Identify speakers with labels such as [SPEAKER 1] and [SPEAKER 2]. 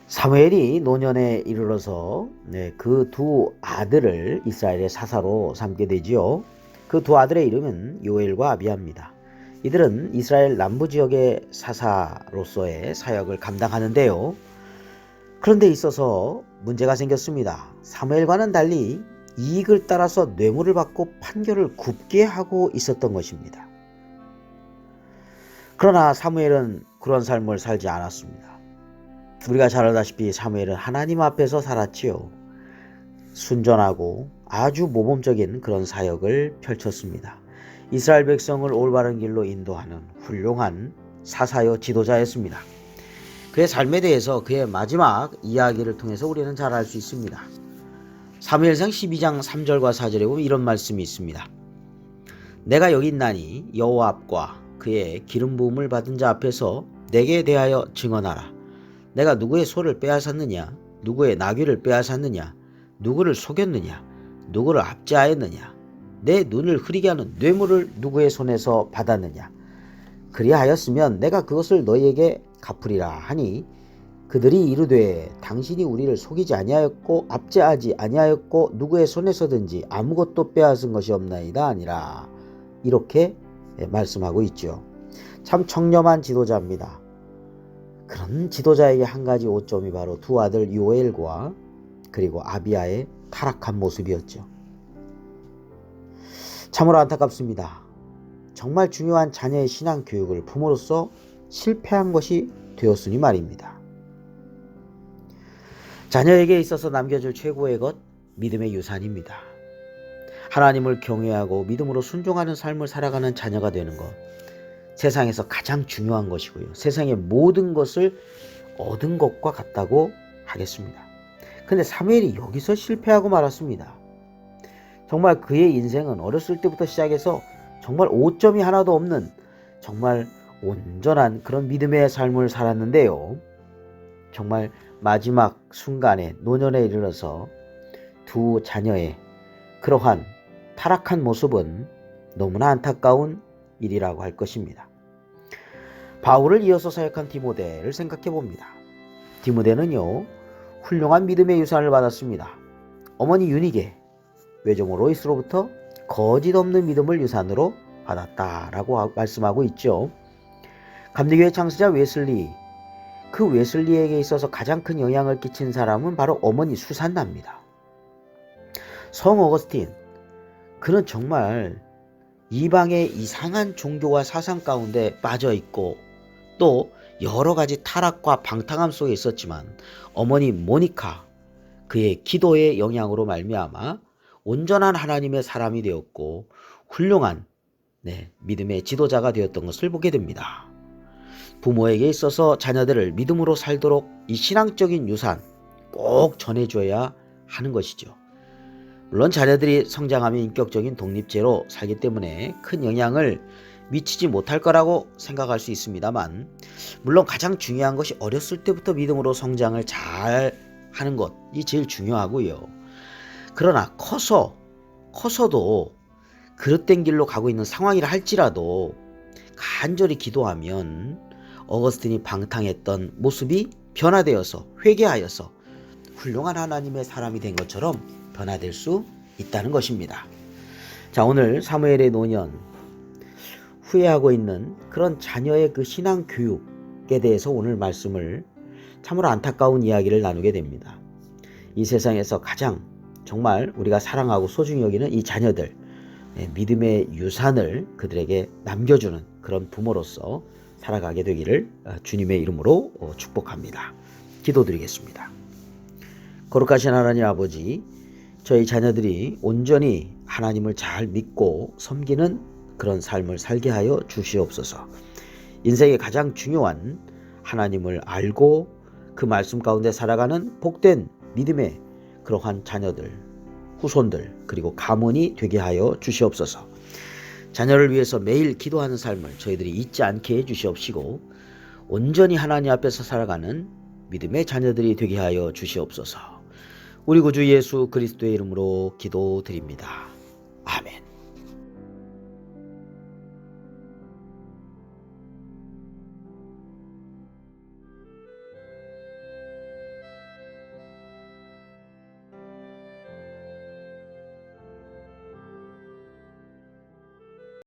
[SPEAKER 1] 사무엘이 노년에 이르러서 그 두 아들을 이스라엘의 사사로 삼게 되지요. 그 두 아들의 이름은 요엘과 아비야입니다. 이들은 이스라엘 남부 지역의 사사로서의 사역을 감당하는데요. 그런데 있어서 문제가 생겼습니다. 사무엘과는 달리 이익을 따라서 뇌물을 받고 판결을 굽게 하고 있었던 것입니다. 그러나 사무엘은 그런 삶을 살지 않았습니다. 우리가 잘 알다시피 사무엘은 하나님 앞에서 살았지요. 순전하고 아주 모범적인 그런 사역을 펼쳤습니다. 이스라엘 백성을 올바른 길로 인도하는 훌륭한 사사요 지도자였습니다. 그의 삶에 대해서 그의 마지막 이야기를 통해서 우리는 잘 알 수 있습니다. 사무엘상 12장 3절과 4절에 보면 이런 말씀이 있습니다. 내가 여기 있나니 여호와 앞과 그의 기름 부음을 받은 자 앞에서 내게 대하여 증언하라. 내가 누구의 소를 빼앗았느냐, 누구의 나귀를 빼앗았느냐, 누구를 속였느냐, 누구를 압제하였느냐, 내 눈을 흐리게 하는 뇌물을 누구의 손에서 받았느냐. 그리하였으면 내가 그것을 너희에게 갚으리라 하니 그들이 이르되 당신이 우리를 속이지 아니하였고 압제하지 아니하였고 누구의 손에서든지 아무것도 빼앗은 것이 없나이다 아니라. 이렇게 말씀하고 있죠. 참 청렴한 지도자입니다. 그런 지도자에게 한 가지 오점이 바로 두 아들 요엘과 그리고 아비야의 타락한 모습이었죠. 참으로 안타깝습니다. 정말 중요한 자녀의 신앙 교육을 부모로서 실패한 것이 되었으니 말입니다. 자녀에게 있어서 남겨줄 최고의 것, 믿음의 유산입니다. 하나님을 경외하고 믿음으로 순종하는 삶을 살아가는 자녀가 되는 것, 세상에서 가장 중요한 것이고요. 세상의 모든 것을 얻은 것과 같다고 하겠습니다. 근데 사무엘이 여기서 실패하고 말았습니다. 정말 그의 인생은 어렸을 때부터 시작해서 정말 오점이 하나도 없는 정말 온전한 그런 믿음의 삶을 살았는데요. 정말 마지막 순간에 노년에 이르러서 두 자녀의 그러한 타락한 모습은 너무나 안타까운 일이라고 할 것입니다. 바울을 이어서 사역한 디모데를 생각해 봅니다. 디모데는요, 훌륭한 믿음의 유산을 받았습니다. 어머니 유니게 외조모 로이스로부터 거짓 없는 믿음을 유산으로 받았다라고 말씀하고 있죠. 감리교회 창시자 웨슬리, 그 웨슬리에게 있어서 가장 큰 영향을 끼친 사람은 바로 어머니 수산나입니다. 성 어거스틴, 그는 정말 이방의 이상한 종교와 사상 가운데 빠져 있고 또 여러 가지 타락과 방탕함 속에 있었지만 어머니 모니카, 그의 기도의 영향으로 말미암아 온전한 하나님의 사람이 되었고 훌륭한 믿음의 지도자가 되었던 것을 보게 됩니다. 부모에게 있어서 자녀들을 믿음으로 살도록 이 신앙적인 유산 꼭 전해줘야 하는 것이죠. 물론 자녀들이 성장하면 인격적인 독립제로 살기 때문에 큰 영향을 미치지 못할 거라고 생각할 수 있습니다만, 물론 가장 중요한 것이 어렸을 때부터 믿음으로 성장을 잘 하는 것이 제일 중요하고요. 그러나 커서도 그릇된 길로 가고 있는 상황이라 할지라도 간절히 기도하면 어거스틴이 방탕했던 모습이 변화되어서 회개하여서 훌륭한 하나님의 사람이 된 것처럼 변화될 수 있다는 것입니다. 자, 오늘 사무엘의 노년, 후회하고 있는 그런 자녀의 그 신앙 교육에 대해서 오늘 말씀을 참으로 안타까운 이야기를 나누게 됩니다. 이 세상에서 가장 정말 우리가 사랑하고 소중히 여기는 이 자녀들, 믿음의 유산을 그들에게 남겨주는 그런 부모로서 살아가게 되기를 주님의 이름으로 축복합니다. 기도드리겠습니다. 거룩하신 하나님 아버지, 저희 자녀들이 온전히 하나님을 잘 믿고 섬기는 그런 삶을 살게 하여 주시옵소서. 인생의 가장 중요한 하나님을 알고 그 말씀 가운데 살아가는 복된 믿음의 그러한 자녀들, 후손들, 그리고 가문이 되게 하여 주시옵소서. 자녀를 위해서 매일 기도하는 삶을 저희들이 잊지 않게 해주시옵시고 온전히 하나님 앞에서 살아가는 믿음의 자녀들이 되게 하여 주시옵소서. 우리 구주 예수 그리스도의 이름으로 기도드립니다. 아멘.